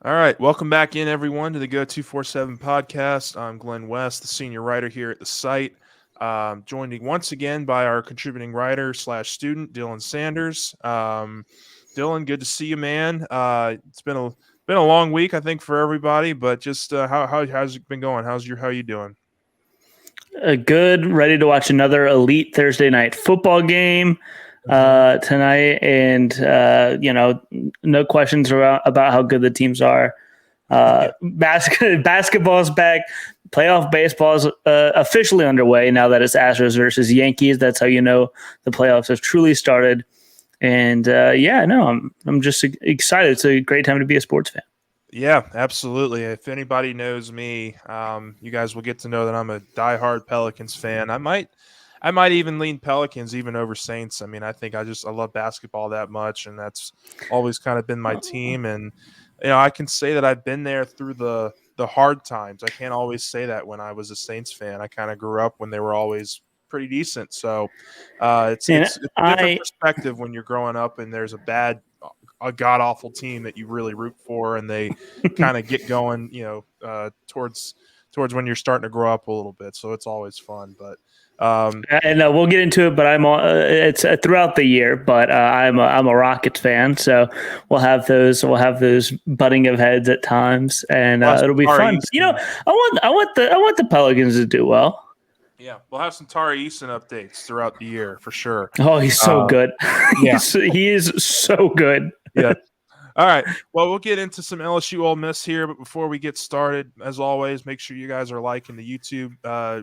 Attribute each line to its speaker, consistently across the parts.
Speaker 1: All right, welcome back in, everyone, to the Go 247 podcast. I'm Glenn West, the senior writer here at the site. Joined once again by our contributing writer slash student, Dylan Sanders. Dylan, good to see you, man. It's been a long week, I think, for everybody. But just how's it been going? How you doing?
Speaker 2: Good, ready to watch another elite Thursday night football game tonight, and no questions about how good the teams are. Basketball's back. Playoff baseball is officially underway now that it's Astros versus Yankees. That's how you know the playoffs have truly started. And I'm just excited. It's a great time to be a sports fan.
Speaker 1: Yeah, absolutely. If anybody knows me, you guys will get to know that I'm a diehard Pelicans fan. I might even lean Pelicans even over Saints. I mean, I love basketball that much, and that's always kind of been my team. And I can say that I've been there through the hard times. I can't always say that when I was a Saints fan. I kind of grew up when they were always pretty decent. So it's a different perspective when you're growing up and there's a god awful team that you really root for, and they kind of get going, towards when you're starting to grow up a little bit. So it's always fun. But
Speaker 2: and we'll get into it. But it's throughout the year. But I'm a Rockets fan, so we'll have those butting of heads at times, and it'll be fun. I want the Pelicans to do well.
Speaker 1: Yeah, we'll have some Tari Eason updates throughout the year for sure.
Speaker 2: Oh, he's so good. He is so good.
Speaker 1: Yeah. All right. Well, we'll get into some LSU Ole Miss here, but before we get started, as always, make sure you guys are liking the YouTube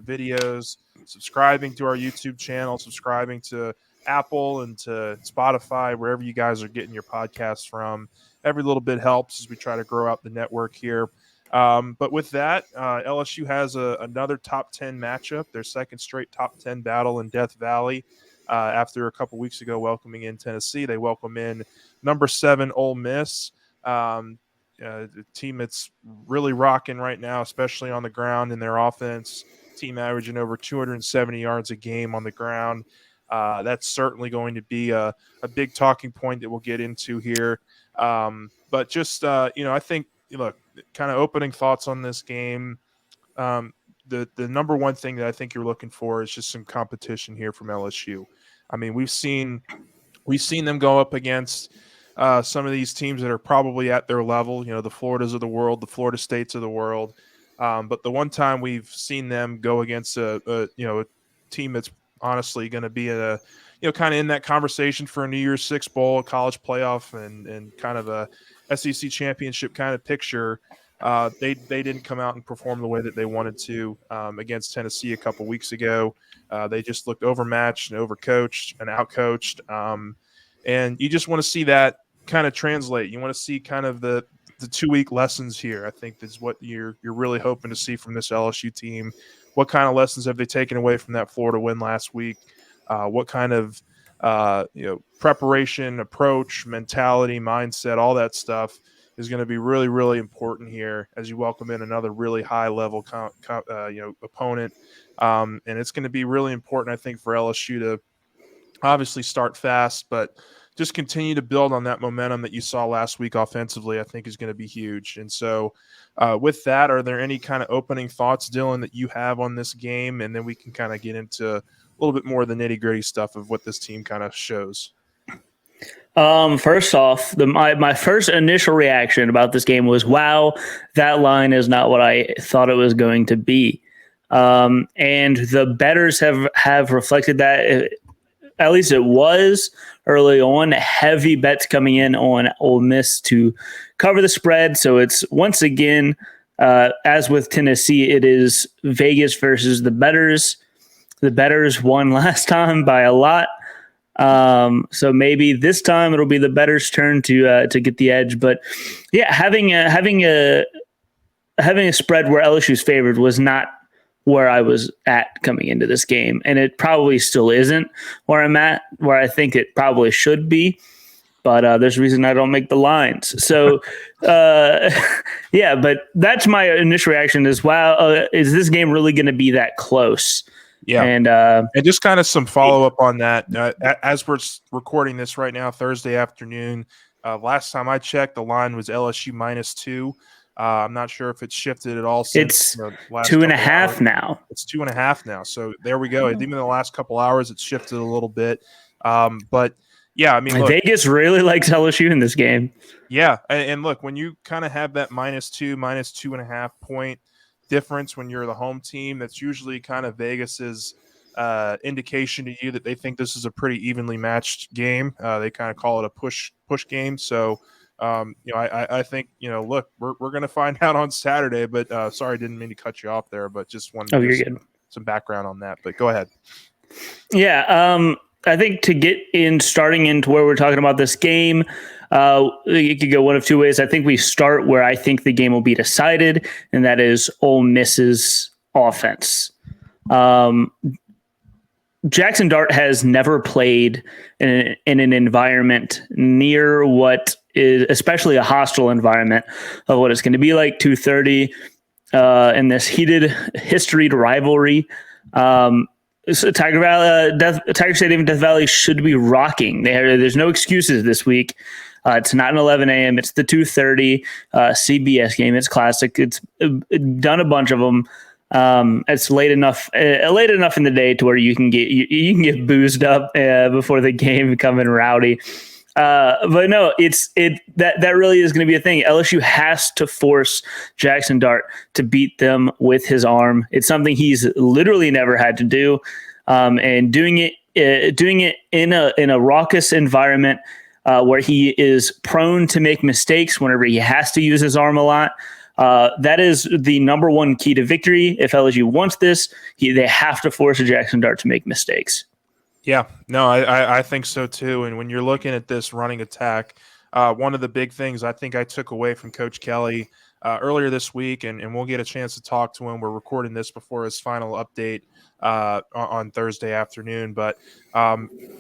Speaker 1: videos, subscribing to our YouTube channel, subscribing to Apple and to Spotify, wherever you guys are getting your podcasts from. Every little bit helps as we try to grow out the network here. But with that, LSU has another top 10 matchup, their second straight top 10 battle in Death Valley. After a couple weeks ago welcoming in Tennessee, they welcome in number 7 Ole Miss, the team that's really rocking right now, especially on the ground in their offense. Team averaging over 270 yards a game on the ground. That's certainly going to be a big talking point that we'll get into here. But just I think, look, kind of opening thoughts on this game. The number one thing that I think you're looking for is just some competition here from LSU. I mean, we've seen them go up against some of these teams that are probably at their level, the Floridas of the world, the Florida States of the world. But the one time we've seen them go against a team that's honestly going to be kind of in that conversation for a New Year's Six bowl, a college playoff, and kind of a SEC championship kind of picture. They didn't come out and perform the way that they wanted to against Tennessee a couple weeks ago. They just looked overmatched and overcoached and outcoached. And you just want to see that kind of translate. You want to see kind of the 2-week lessons here. I think that's what you're really hoping to see from this LSU team. What kind of lessons have they taken away from that Florida win last week? What kind of preparation, approach, mentality, mindset, all that stuff is going to be really, really important here as you welcome in another really high-level opponent. And it's going to be really important, I think, for LSU to obviously start fast, but just continue to build on that momentum that you saw last week offensively, I think is going to be huge. And so with that, are there any kind of opening thoughts, Dylan, that you have on this game? And then we can kind of get into a little bit more of the nitty-gritty stuff of what this team kind of shows.
Speaker 2: First off, my first initial reaction about this game was, wow, that line is not what I thought it was going to be. And the bettors have reflected that. At least it was early on. Heavy bets coming in on Ole Miss to cover the spread. So it's once again, as with Tennessee, it is Vegas versus the bettors. The bettors won last time by a lot. So maybe this time it'll be the bettors' turn to get the edge. But yeah, having a spread where LSU's favored was not where I was at coming into this game, and it probably still isn't where I'm at, where I think it probably should be. But there's a reason I don't make the lines. So yeah, but that's my initial reaction is, wow, is this game really going to be that close?
Speaker 1: Yeah, and just kind of some follow up on that. As we're recording this right now, Thursday afternoon, Last time I checked, the line was LSU -2. I'm not sure if it's shifted at all since
Speaker 2: It's
Speaker 1: the last
Speaker 2: two and a
Speaker 1: couple hours.
Speaker 2: half now.
Speaker 1: It's 2.5 now. So there we go. Even in the last couple hours, it's shifted a little bit. But yeah, I mean, look,
Speaker 2: Vegas really likes LSU in this game.
Speaker 1: yeah, and look, when you kind of have that -2, -2.5 point difference when you're the home team, that's usually kind of Vegas's indication to you that they think this is a pretty evenly matched game. They kind of call it a push game. So, I think look, we're going to find out on Saturday. But sorry, didn't mean to cut you off there, but just wanted to
Speaker 2: You're
Speaker 1: give
Speaker 2: good.
Speaker 1: some background on that. But go ahead.
Speaker 2: Yeah, I think to get starting into where we're talking about this game, you could go one of two ways. I think we start where I think the game will be decided, and that is Ole Miss's offense. Jackson Dart has never played in an environment near what is, especially a hostile environment, of what it's going to be like 2:30 in this heated, historied rivalry. So Tiger Stadium, Death Valley should be rocking. There's no excuses this week. It's not an 11 a.m. It's the 2:30 CBS game. It's classic. It's done a bunch of them. It's late enough in the day to where you can get boozed up before the game, coming rowdy. But no, that really is going to be a thing. LSU has to force Jackson Dart to beat them with his arm. It's something he's literally never had to do, and doing it in a raucous environment where he is prone to make mistakes whenever he has to use his arm a lot. That is the number one key to victory. If LSU wants this, they have to force a Jackson Dart to make mistakes.
Speaker 1: Yeah, no, I think so too. And when you're looking at this running attack, one of the big things I think I took away from Coach Kelly earlier this week, and we'll get a chance to talk to him. We're recording this before his final update on Thursday afternoon. But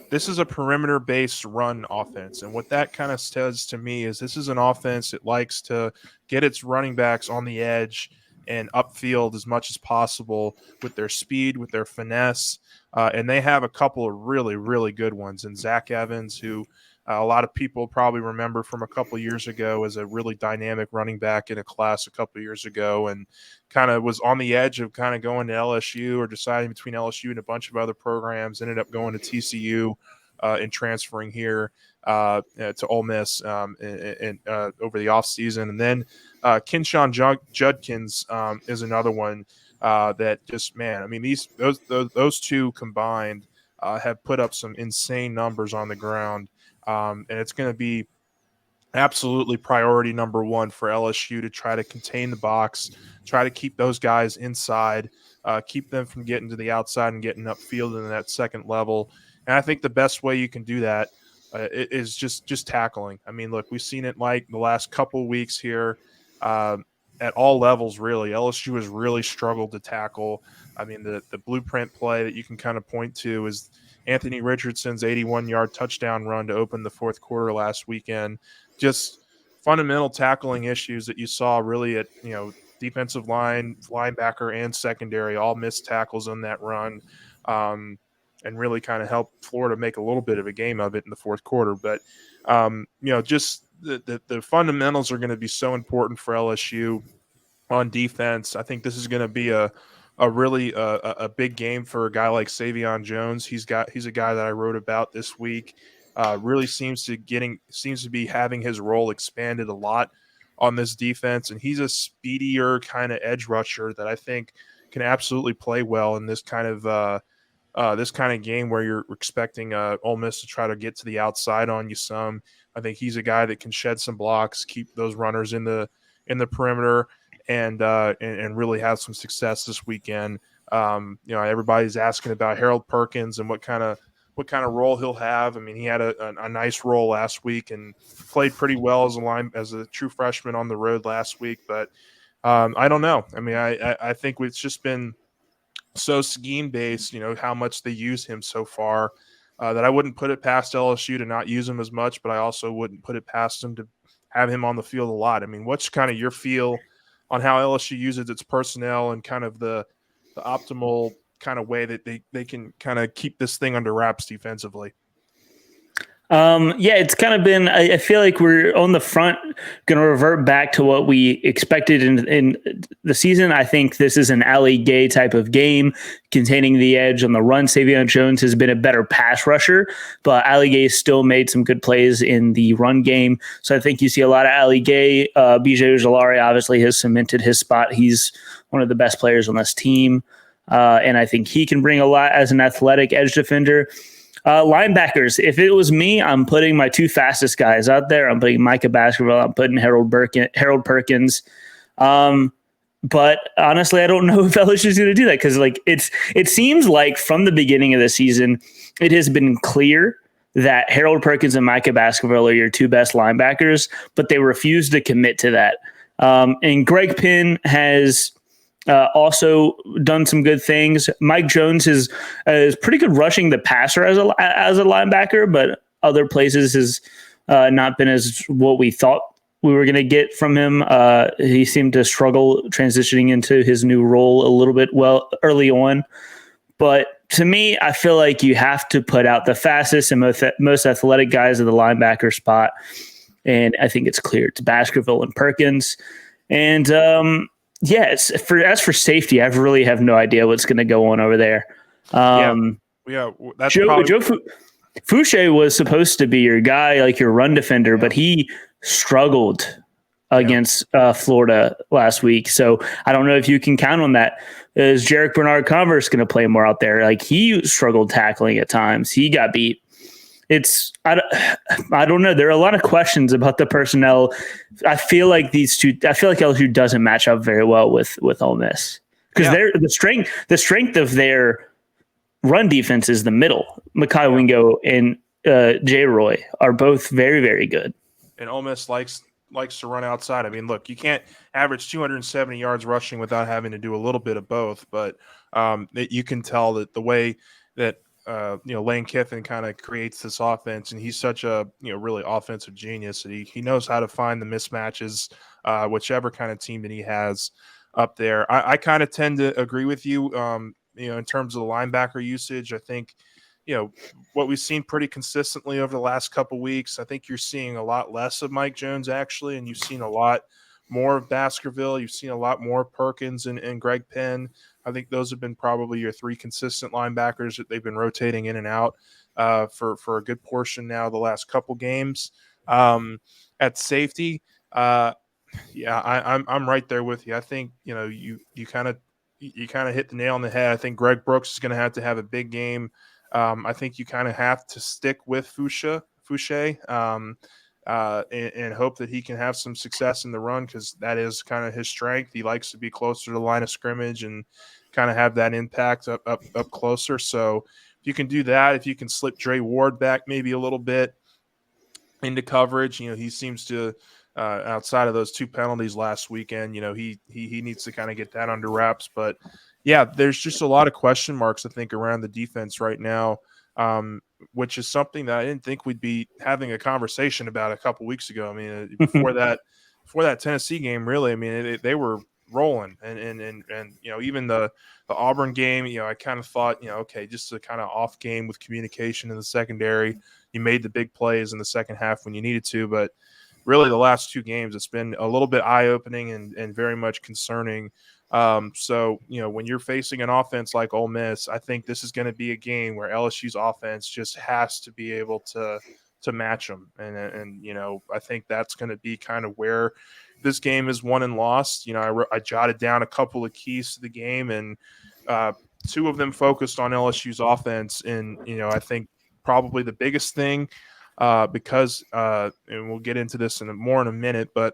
Speaker 1: this is a perimeter-based run offense. And what that kind of says to me is this is an offense that likes to get its running backs on the edge and upfield as much as possible with their speed, with their finesse. And they have a couple of really, really good ones. And Zach Evans, who a lot of people probably remember from a couple of years ago as a really dynamic running back in a class a couple of years ago, and kind of was on the edge of kind of going to LSU or deciding between LSU and a bunch of other programs, ended up going to TCU and transferring here to Ole Miss and over the offseason. And then Kinshawn Judkins is another one that just, man, I mean, those two combined have put up some insane numbers on the ground. And it's going to be absolutely priority number one for LSU to try to contain the box, try to keep those guys inside, keep them from getting to the outside and getting upfield in that second level. And I think the best way you can do that is just tackling. I mean, look, we've seen it like the last couple of weeks here at all levels, really. LSU has really struggled to tackle. I mean, the blueprint play that you can kind of point to is Anthony Richardson's 81-yard touchdown run to open the fourth quarter last weekend. Just fundamental tackling issues that you saw really at, defensive line, linebacker, and secondary all missed tackles on that run, and really kind of helped Florida make a little bit of a game of it in the fourth quarter. But, just the fundamentals are going to be so important for LSU on defense. I think this is going to be a really a big game for a guy like Savion Jones. He's a guy that I wrote about this week. Really seems to be having his role expanded a lot on this defense, and he's a speedier kind of edge rusher that I think can absolutely play well in this kind of game where you're expecting Ole Miss to try to get to the outside on you some. I think he's a guy that can shed some blocks, keep those runners in the perimeter, and really have some success this weekend. Everybody's asking about Harold Perkins and what kind of role he'll have. I mean, he had a nice role last week and played pretty well as a true freshman on the road last week. But I don't know. I mean, I think it's just been so scheme based, how much they use him so far, that I wouldn't put it past LSU to not use him as much, but I also wouldn't put it past him to have him on the field a lot. I mean, what's kind of your feel on how LSU uses its personnel and kind of the optimal kind of way that they can kind of keep this thing under wraps defensively?
Speaker 2: Yeah, it's kind of been. I feel like we're on the front, going to revert back to what we expected in the season. I think this is an Ali Gay type of game, containing the edge on the run. Savion Jones has been a better pass rusher, but Ali Gay still made some good plays in the run game. So I think you see a lot of Ali Gay. BJ Ojolari obviously has cemented his spot. He's one of the best players on this team, and I think he can bring a lot as an athletic edge defender. Linebackers. If it was me, I'm putting my two fastest guys out there. I'm putting Micah Baskerville. I'm putting Harold Perkins. But honestly, I don't know if LSU is going to do that because it seems like from the beginning of the season, it has been clear that Harold Perkins and Micah Baskerville are your two best linebackers, but they refuse to commit to that. And Greg Penn has also done some good things. Mike Jones is pretty good rushing the passer as a linebacker, but other places has not been as what we thought we were going to get from him. He seemed to struggle transitioning into his new role a little bit early on. But to me, I feel like you have to put out the fastest and most athletic guys at the linebacker spot. And I think it's clear it's Baskerville and Perkins. And as for safety, I really have no idea what's going to go on over there.
Speaker 1: That's
Speaker 2: Joe Fouché was supposed to be your guy, like your run defender, but he struggled against Florida last week. So I don't know if you can count on that. Is Jarek Bernard Converse going to play more out there? Like he struggled tackling at times. He got beat. I don't know. There are a lot of questions about the personnel. I feel like LSU doesn't match up very well with Ole Miss because the strength of their run defense is the middle. Mekhi Wingo and Jay Roy are both very, very good.
Speaker 1: And Ole Miss likes to run outside. I mean, look, you can't average 270 yards rushing without having to do a little bit of both. But you can tell that the way that Lane Kiffin kind of creates this offense, and he's such a really offensive genius that he knows how to find the mismatches, whichever kind of team that he has up there. I kind of tend to agree with you. In terms of the linebacker usage, I think what we've seen pretty consistently over the last couple weeks. I think you're seeing a lot less of Mike Jones actually, and you've seen a lot more of Baskerville. You've seen a lot more Perkins and Greg Penn. I think those have been probably your three consistent linebackers that they've been rotating in and out for a good portion now the last couple games. At safety, I'm right there with you. I think you kind of hit the nail on the head. I think Greg Brooks is going to have a big game. I think you kind of have to stick with Fouché and hope that he can have some success in the run because that is kind of his strength. He likes to be closer to the line of scrimmage and kind of have that impact up closer. So if you can do that, if you can slip Dre Ward back maybe a little bit into coverage, he seems to outside of those two penalties last weekend, he needs to kind of get that under wraps. But yeah, there's just a lot of question marks, I think, around the defense right now, which is something that I didn't think we'd be having a conversation about a couple weeks ago. I mean, before that Tennessee game, really, I mean, they were rolling, and even the Auburn game, I kind of thought, okay, just a kind of off game with communication in the secondary. You made the big plays in the second half when you needed to, but really the last two games, it's been a little bit eye-opening and very much concerning. So, when you're facing an offense like Ole Miss, I think this is going to be a game where LSU's offense just has to be able to match them. And I think that's going to be kind of where this game is won and lost. I jotted down a couple of keys to the game, and two of them focused on LSU's offense. And, I think probably the biggest thing, because and we'll get into this in a minute, but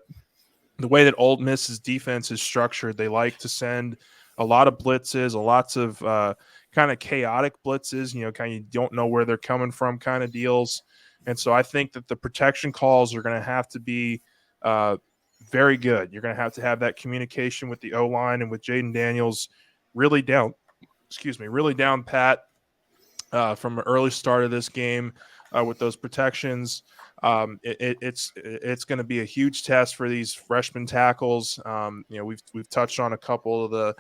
Speaker 1: the way that Ole Miss's defense is structured, they like to send a lot of blitzes, lots of kind of chaotic blitzes, kind of you don't know where they're coming from kind of deals. And so I think that the protection calls are going to have to be very good. You're going to have that communication with the O-line and with Jaden Daniels really down pat from an early start of this game with those protections. It's going to be a huge test for these freshman tackles. We've touched on a couple of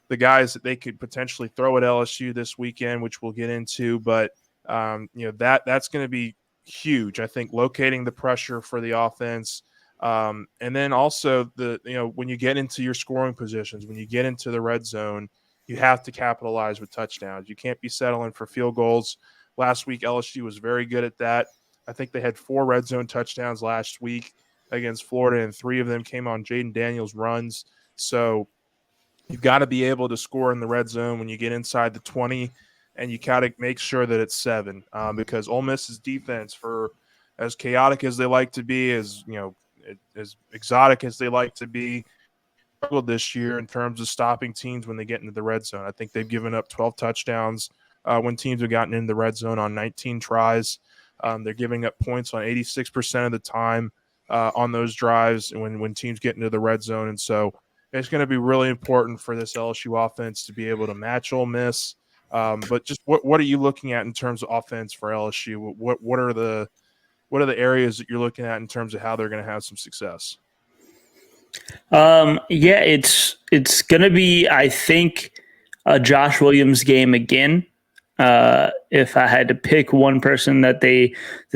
Speaker 1: the guys that they could potentially throw at LSU this weekend, which we'll get into. But that's going to be huge. I think locating the pressure for the offense. And then also when you get into your scoring positions, when you get into the red zone, you have to capitalize with touchdowns. You can't be settling for field goals. Last week, LSU was very good at that. I think they had 4 red zone touchdowns last week against Florida, and 3 of them came on Jaden Daniels runs. So you've got to be able to score in the red zone when you get inside the 20, and you got to make sure that it's 7 because Ole Miss's defense, for as chaotic as they like to be, as exotic as they like to be, struggled this year in terms of stopping teams when they get into the red zone. I think they've given up 12 touchdowns when teams have gotten in the red zone on 19 tries. They're giving up points on 86% of the time on those drives when teams get into the red zone. And so it's going to be really important for this LSU offense to be able to match Ole Miss. But just what are you looking at in terms of offense for LSU? What are the areas that you're looking at in terms of how they're going to have some success?
Speaker 2: It's going to be, I think, a Josh Williams game again. If I had to pick one person that they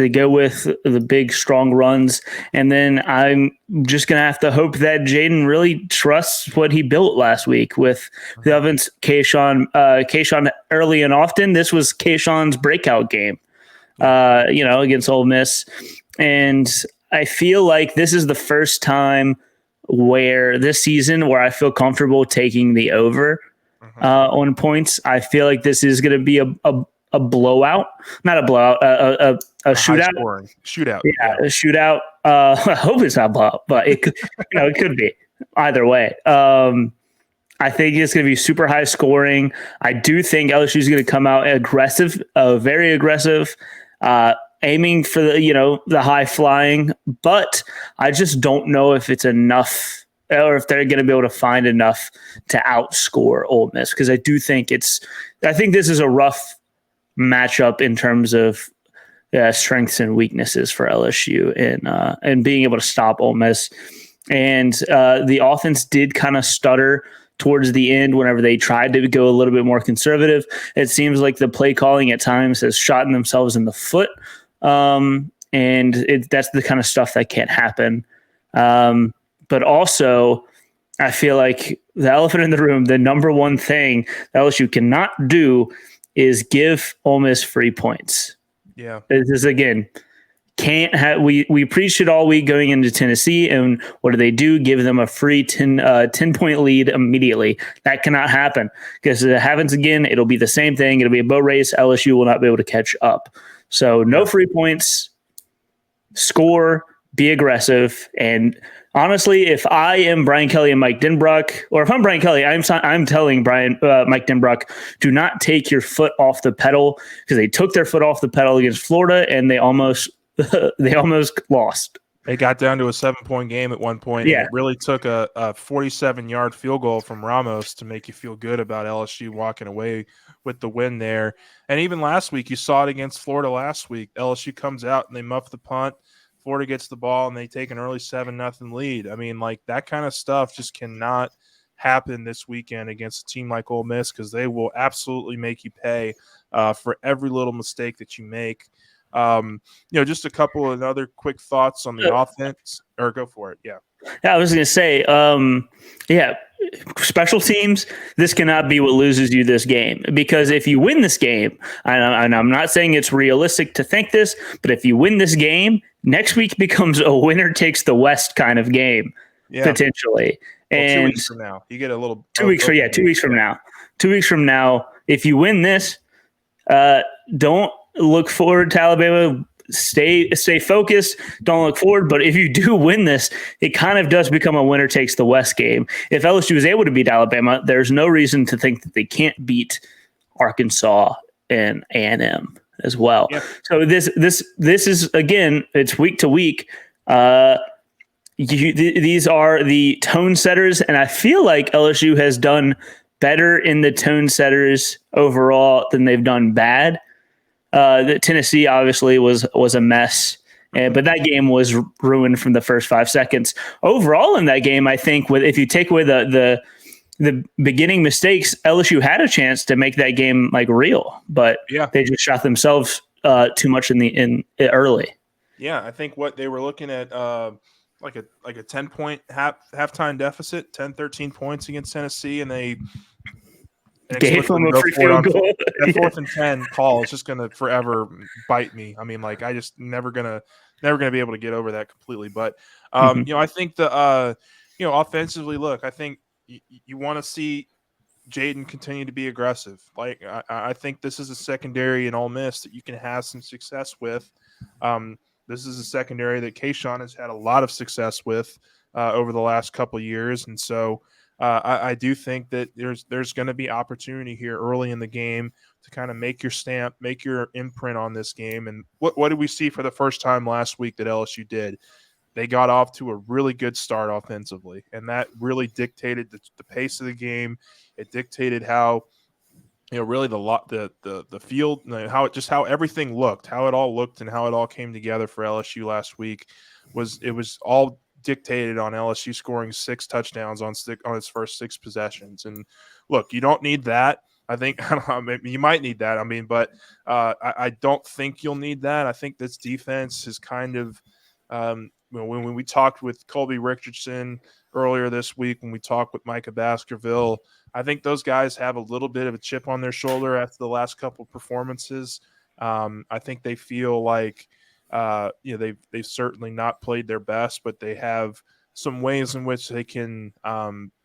Speaker 2: go with, the big strong runs, and then I'm just gonna have to hope that Jaden really trusts what he built last week with the ovens. Kayshawn early and often. This was Kayshawn's breakout game, against Ole Miss, and I feel like this is the first time this season where I feel comfortable taking the over. On points. I feel like this is going to be a blowout, not a blowout, a shootout.
Speaker 1: Shootout.
Speaker 2: Yeah, a shootout. I hope it's not blowout, but it could, it could be either way. I think it's going to be super high scoring. I do think LSU is going to come out aggressive, very aggressive, aiming for the high flying, but I just don't know if it's enough, or if they're going to be able to find enough to outscore Ole Miss, because I think this is a rough matchup in terms of strengths and weaknesses for LSU and being able to stop Ole Miss. And the offense did kind of stutter towards the end whenever they tried to go a little bit more conservative. It seems like the play calling at times has shot themselves in the foot. And that's the kind of stuff that can't happen. But also, I feel like the elephant in the room, the number one thing LSU cannot do is give Ole Miss free points.
Speaker 1: Yeah.
Speaker 2: This is, again, can't have. We preached it all week going into Tennessee, and what do? Give them a free 10-point lead immediately. That cannot happen, because if it happens again, it'll be the same thing. It'll be a boat race. LSU will not be able to catch up. So no free points, score, be aggressive, and honestly, if I am Brian Kelly and Mike Denbrock, or if I'm Brian Kelly, I'm telling Mike Denbrock, do not take your foot off the pedal, because they took their foot off the pedal against Florida and they almost lost.
Speaker 1: They got down to a 7-point game at one point.
Speaker 2: Yeah.
Speaker 1: And it really took a 47-yard field goal from Ramos to make you feel good about LSU walking away with the win there. And even last week, you saw it against Florida last week. LSU comes out and they muff the punt. Florida gets the ball and they take an early 7-0 lead. I mean, like, that kind of stuff just cannot happen this weekend against a team like Ole Miss, because they will absolutely make you pay for every little mistake that you make. Just a couple of other quick thoughts on the offense, or go for it. Yeah,
Speaker 2: I was going to say, special teams, this cannot be what loses you this game, because if you win this game, and I'm not saying it's realistic to think this, but if you win this game, next week becomes a winner takes the West kind of game, potentially.
Speaker 1: Well,
Speaker 2: and
Speaker 1: 2 weeks from now, you get a little
Speaker 2: 2 weeks from 2 weeks from now. 2 weeks from now, if you win this, don't look forward to Alabama. Stay focused. Don't look forward. But if you do win this, it kind of does become a winner takes the West game. If LSU is able to beat Alabama, there's no reason to think that they can't beat Arkansas and A&M as well. Yeah. So this is, again, it's week to week. These are the tone setters, and I feel like LSU has done better in the tone setters overall than they've done bad. The Tennessee obviously was a mess, but that game was ruined from the first 5 seconds. Overall in that game, I think if you take away the beginning mistakes, LSU had a chance to make that game like real, but they just shot themselves too much in early.
Speaker 1: Yeah, I think what they were looking at like a 10-point halftime deficit, 10, 13 points against Tennessee, and they
Speaker 2: Gave
Speaker 1: inexplicably
Speaker 2: him a
Speaker 1: go
Speaker 2: free
Speaker 1: for it
Speaker 2: field
Speaker 1: on
Speaker 2: goal.
Speaker 1: that
Speaker 2: Yeah.
Speaker 1: 4th and 10 call is just going to forever bite me. I mean, like I just never gonna be able to get over that completely. But
Speaker 2: Mhm.
Speaker 1: I think the offensively, look, I think you want to see Jaden continue to be aggressive. Like I think this is a secondary in Ole Miss that you can have some success with. This is a secondary that Kayshawn has had a lot of success with over the last couple of years, and so I do think that there's going to be opportunity here early in the game to kind of make your stamp, make your imprint on this game. And what did we see for the first time last week that LSU did? They got off to a really good start offensively, and that really dictated the pace of the game. It dictated how really the field, how everything looked, how it all looked, and how it all came together for LSU last week was all dictated on LSU scoring 6 touchdowns on its first 6 possessions. And look, you don't need that. I think I don't know, maybe you might need that. I mean, but I don't think you'll need that. I think this defense is kind of when we talked with Colby Richardson earlier this week, when we talked with Micah Baskerville, I think those guys have a little bit of a chip on their shoulder after the last couple of performances. I think they feel like they've certainly not played their best, but they have some ways in which they can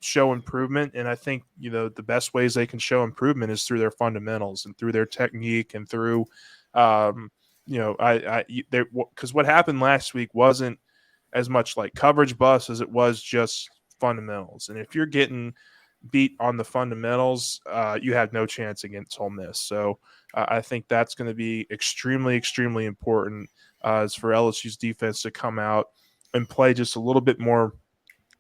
Speaker 1: show improvement. And I think the best ways they can show improvement is through their fundamentals and through their technique and through because what happened last week wasn't as much like coverage bust as it was just fundamentals. And if you're getting beat on the fundamentals, you have no chance against Ole Miss. So I think that's going to be extremely, extremely important is for LSU's defense to come out and play just a little bit more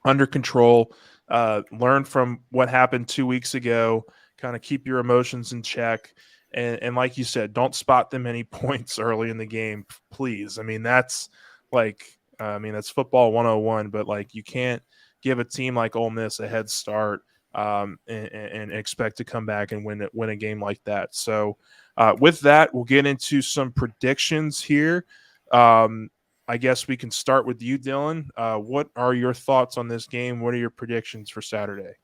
Speaker 1: under control, learn from what happened 2 weeks ago, kind of keep your emotions in check. And like you said, don't spot them any points early in the game, please. I mean, that's that's football 101, but like you can't give a team like Ole Miss a head start and expect to come back and win a game like that. So with that, we'll get into some predictions here. I guess we can start with you, Dylan. What are your thoughts on this game? What are your predictions for Saturday?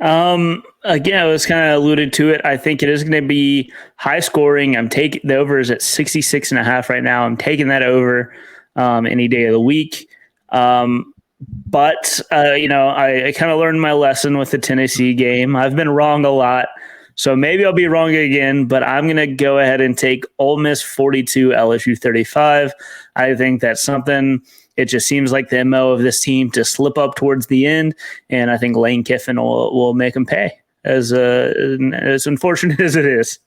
Speaker 2: Again, I was kind of alluded to it. I think it is going to be high scoring. I'm taking the over is at 66.5 right now. I'm taking that over any day of the week. But I kind of learned my lesson with the Tennessee game. I've been wrong a lot, so maybe I'll be wrong again. But I'm going to go ahead and take Ole Miss 42, LSU 35. I think that's something. It just seems like the MO of this team to slip up towards the end, and I think Lane Kiffin will make them pay. As unfortunate as it is.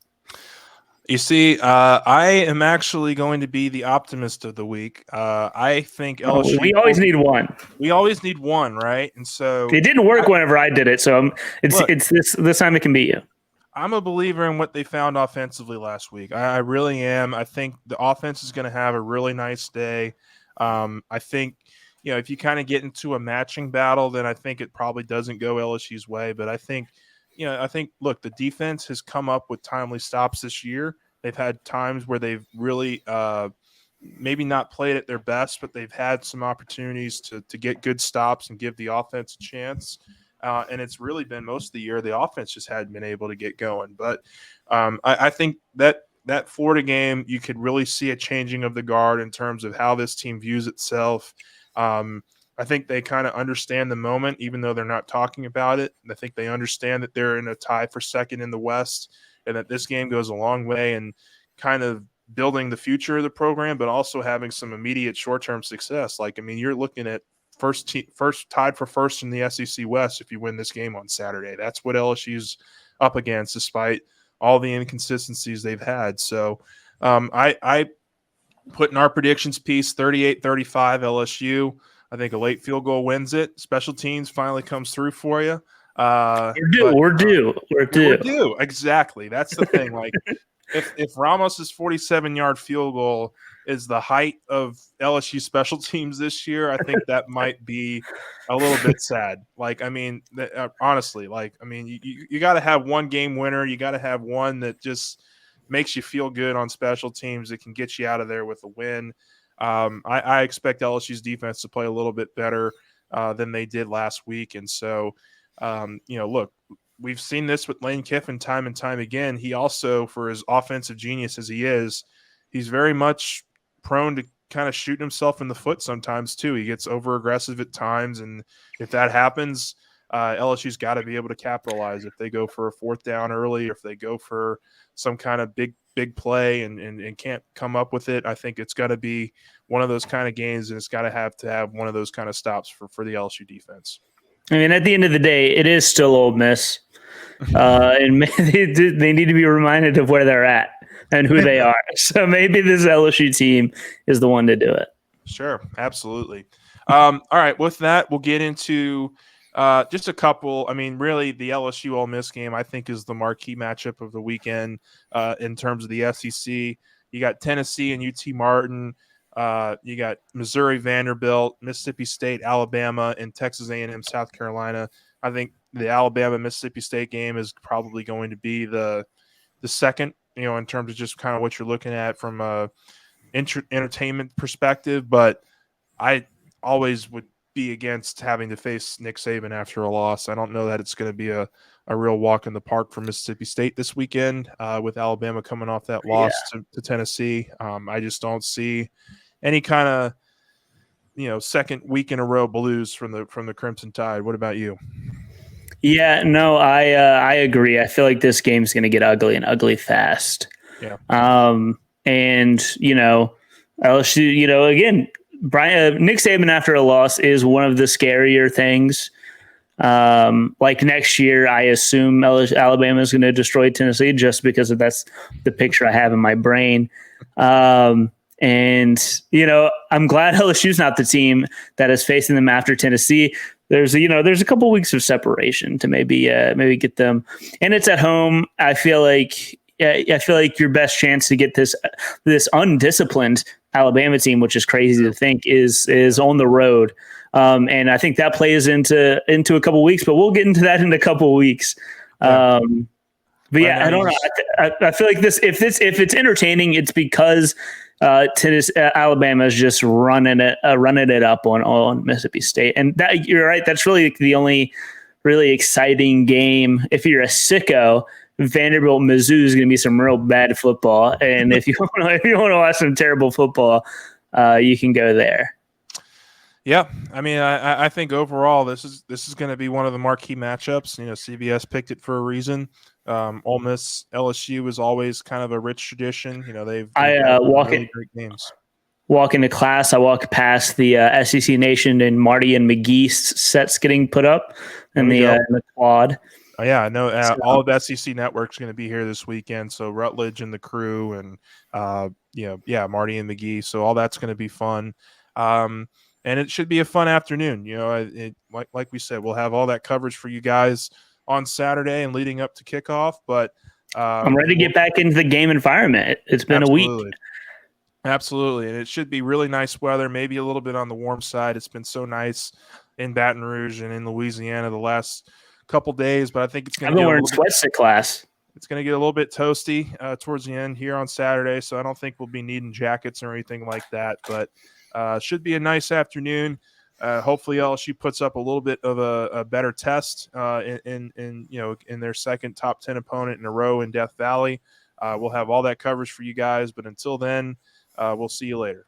Speaker 1: You see, I am actually going to be the optimist of the week. I think LSU.
Speaker 2: We always need one.
Speaker 1: We always need one, right? And so
Speaker 2: it didn't work whenever I did it, so it's this time it can beat you.
Speaker 1: I'm a believer in what they found offensively last week. I really am. I think the offense is going to have a really nice day. I think, if you kind of get into a matching battle, then I think it probably doesn't go LSU's way. But I think, look, the defense has come up with timely stops this year. They've had times where they've really maybe not played at their best, but they've had some opportunities to get good stops and give the offense a chance. And it's really been most of the year the offense just hadn't been able to get going. But I think that Florida game, you could really see a changing of the guard in terms of how this team views itself. I think they kind of understand the moment, even though they're not talking about it. I think they understand that they're in a tie for second in the West and that this game goes a long way in kind of building the future of the program, but also having some immediate short-term success. You're looking at first tied for first in the SEC West if you win this game on Saturday. That's what LSU's up against, despite all the inconsistencies they've had. So I put in our predictions piece 38-35 LSU. I think a late field goal wins it. Special teams finally comes through for you.
Speaker 2: We're due.
Speaker 1: Exactly. That's the thing. Like if Ramos's 47-yard field goal is the height of LSU special teams this year, I think that might be a little bit sad. Honestly, you got to have one game winner. You got to have one that just makes you feel good on special teams. It can get you out of there with a win. I expect LSU's defense to play a little bit better than they did last week. And so, look, we've seen this with Lane Kiffin time and time again. He also, for as offensive genius as he is, he's very much prone to kind of shooting himself in the foot sometimes too. He gets over aggressive at times, and if that happens, LSU's got to be able to capitalize. If they go for a fourth down early, or if they go for some kind of big play and can't come up with it, I think it's got to be one of those kind of games, and it's got to have one of those kind of stops for the LSU defense.
Speaker 2: I mean, at the end of the day, it is still Ole Miss, and they need to be reminded of where they're at and who they are. So maybe this LSU team is the one to do it.
Speaker 1: Sure, absolutely. All right, with that, we'll get into just a couple. I mean, really, the LSU Ole Miss game, I think, is the marquee matchup of the weekend in terms of the SEC. You got Tennessee and UT Martin. You got Missouri, Vanderbilt, Mississippi State, Alabama, and Texas A&M, South Carolina. I think the Alabama-Mississippi State game is probably going to be the second, in terms of just kind of what you're looking at from a entertainment perspective. But I always would be against having to face Nick Saban after a loss. I don't know that it's going to be a real walk in the park for Mississippi State this weekend with Alabama coming off that loss to Tennessee. I just don't see any kind of second week in a row blues from the Crimson Tide. What about you?
Speaker 2: Yeah, no, I agree. I feel like this game's going to get ugly and ugly fast.
Speaker 1: Yeah.
Speaker 2: And LSU, again, Nick Saban after a loss is one of the scarier things. Like next year, I assume Alabama is going to destroy Tennessee just because that's the picture I have in my brain. And I'm glad LSU's not the team that is facing them after Tennessee. There's a couple weeks of separation to maybe get them, and it's at home. I feel like your best chance to get this undisciplined Alabama team, which is crazy to think, is on the road. And I think that plays into a couple weeks, but we'll get into that in a couple weeks.
Speaker 1: Yeah.
Speaker 2: But yeah, I don't know. I feel like if it's entertaining, it's because Alabama is just running it up on Mississippi State, and that you're right. That's really the only really exciting game. If you're a sicko, Vanderbilt Mizzou is going to be some real bad football, and if you want to watch some terrible football, you can go there.
Speaker 1: Yeah, I mean, I think overall this is going to be one of the marquee matchups. CBS picked it for a reason. Ole Miss LSU is always kind of a rich tradition. They've really great games.
Speaker 2: Walk into class, I walk past the SEC Nation and Marty and McGee's sets getting put up in the quad.
Speaker 1: Oh, yeah, I know all of SEC Network's going to be here this weekend. So Rutledge and the crew, and Marty and McGee. So all that's going to be fun. And it should be a fun afternoon. Like we said, we'll have all that coverage for you guys on Saturday and leading up to kickoff. But
Speaker 2: I'm ready to get back into the game environment. It's been a week.
Speaker 1: Absolutely. And it should be really nice weather, maybe a little bit on the warm side. It's been so nice in Baton Rouge and in Louisiana the last couple days, but I think it's going to get
Speaker 2: wearing sweats to class.
Speaker 1: It's going to get a little bit toasty towards the end here on Saturday, so I don't think we'll be needing jackets or anything like that, but should be a nice afternoon. Hopefully LSU puts up a little bit of a better test in their second top 10 opponent in a row in Death Valley. We'll have all that coverage for you guys, but until then, we'll see you later.